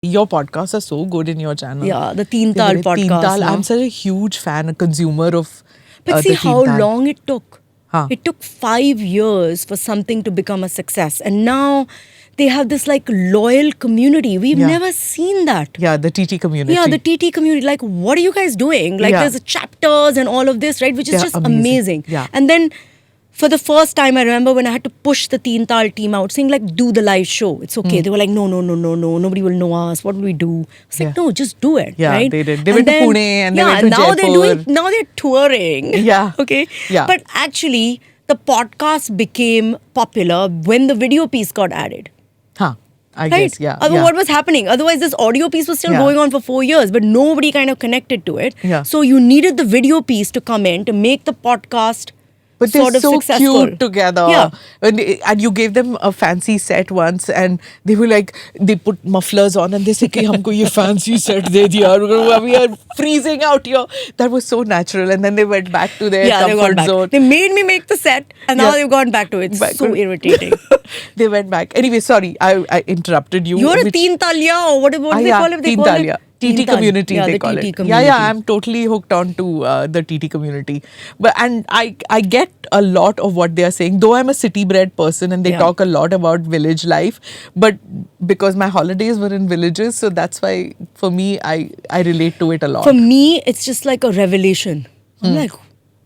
Your podcasts are so good in your channel. Yeah, the Teen Tal Teen podcast. Tal, no? I'm such a huge fan, a consumer of But see the how Teen Tal. long it took. Huh. It took 5 years for something to become a success. And now they have this like loyal community. We've Yeah. never seen that. Yeah, the TT community. Yeah, the TT community. Like, what are you guys doing? Like, Yeah. there's chapters and all of this, right? Which is They're just amazing. amazing. Yeah. And then for the first time, I remember when I had to push the Teen Tal team out, saying like, do the live show. It's okay. They were like, no. Nobody will know us. What will we do? It's like, Yeah. no, just do it. Yeah, right? they did. They went to Pune and they went to now Jaipur. now they're touring. Yeah. Okay. Yeah. But actually, the podcast became popular when the video piece got added. Huh. I Right? guess, yeah. Otherwise, yeah. what was happening? Otherwise, this audio piece was still Yeah. going on for 4 years, but nobody kind of connected to it. Yeah. So you needed the video piece to come in to make the podcast But they're sort of so successful. cute together. Yeah. And you gave them a fancy set once, and they were like, they put mufflers on, and they said, "Ki humko ye fancy set de diya. We are freezing out here." That was so natural. And then they went back to their They got comfort back. zone. They made me make the set, and now Yeah. they've gone back to it. It's Back so to- irritating. They went back. Anyway, sorry, I interrupted you. You're a which- Teen Talia, or what do they yeah, call it? They Teen call Talia. it TT Teen Tal. community, Yeah, they the call TT it. community. Yeah, I'm totally hooked on to the TT community. And I get a lot of what they are saying, though I'm a city-bred person and they Yeah. talk a lot about village life. But because my holidays were in villages, so that's why for me, I relate to it a lot. For me, it's just like a revelation. I'm like,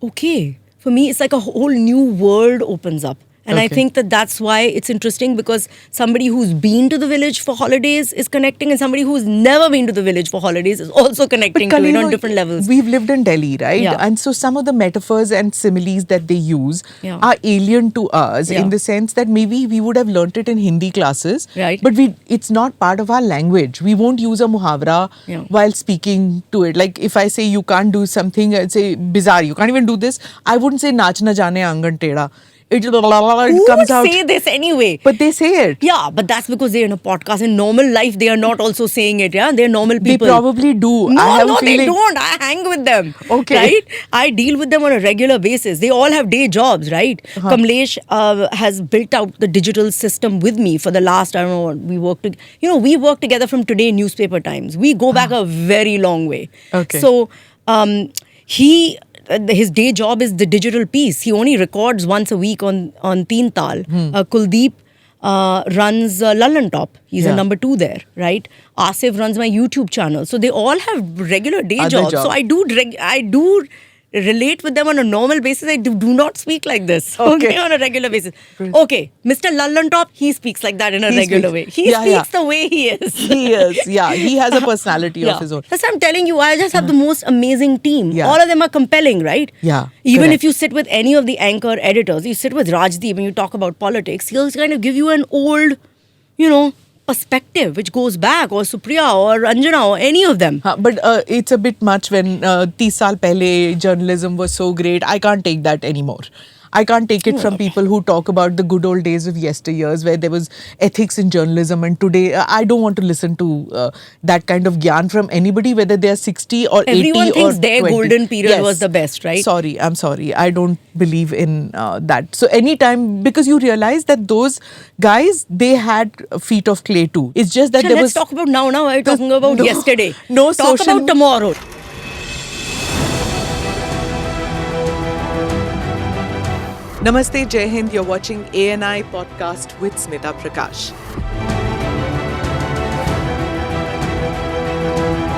okay. For me, it's like a whole new world opens up. And I Okay. think that's why it's interesting, because somebody who's been to the village for holidays is connecting, and somebody who's never been to the village for holidays is also connecting to it Kalino, on different levels. We've lived in Delhi, right? Yeah. And so some of the metaphors and similes that they use Yeah. are alien to us Yeah. in the sense that maybe we would have learnt it in Hindi classes, Right. but it's not part of our language. We won't use a muhavra Yeah. while speaking to it. Like if I say you can't do something, I'd say bizarre, you can't even do this. I wouldn't say naach na jane angan teda. It Who comes would out. say this anyway? But they say it. Yeah, but that's because they're in a podcast. In normal life, they are not also saying it. Yeah, they're normal They people. probably do. No, I have no, a feeling. they don't. I hang with them. Okay. Right? I deal with them on a regular basis. They all have day jobs, right? Kamlesh has built out the digital system with me for the last, I don't know what, we work together from Today newspaper times. We go back a very long way. Okay. So, his day job is the digital piece. He only records once a week on Teen Tal. Kuldeep runs Lullan Top. He's Yeah. a number 2 there, right? Asif runs my YouTube channel. So they all have regular day Other jobs. jobs. So I do relate with them on a normal basis. I do not speak like this. Okay, on a regular basis. Okay, Mr. Lullan Top, he speaks like that in a He regular speaks. way. He Yeah, speaks yeah. the way he is. He is, yeah. He has a personality of his own. That's what I'm telling you. I just have the most amazing team. Yeah. All of them are compelling, right? Yeah, Even correct. if you sit with any of the anchor editors, you sit with Rajdeep and you talk about politics, he'll kind of give you an old, perspective which goes back, or Supriya or Anjana or any of them. But it's a bit much when 30 saal pehle journalism was so great. I can't take that anymore. I can't take it from people who talk about the good old days of yesteryears where there was ethics in journalism, and today I don't want to listen to that kind of gyan from anybody, whether they're 60 or 80 Everyone or thinks their 20. golden period Yes. was the best, right? Sorry, I'm sorry. I don't believe in that. So anytime, because you realize that those guys, they had feet of clay too. It's just that there Let's was... talk about now. Now I'm talking about No. yesterday. No Talk social- about tomorrow. Namaste, Jai Hind. You're watching ANI podcast with Smita Prakash.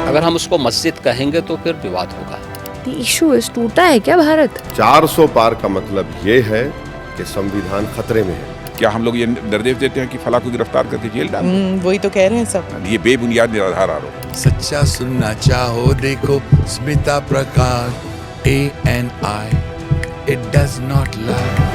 अगर हम उसको मस्जिद कहेंगे तो फिर विवाद होगा। The issue is टूटा है क्या भारत? 400 पार का मतलब ये है कि संविधान खतरे में है। क्या हम लोग ये निर्देश देते हैं कि फला को गिरफ्तार करके जेल डाल दें? वही तो कह रहे हैं सब. ये बेबुनियाद निराधार आरोप। सच्चा सुनना चाहो देखो स्मिता प्रकाश ANI, it does not lie.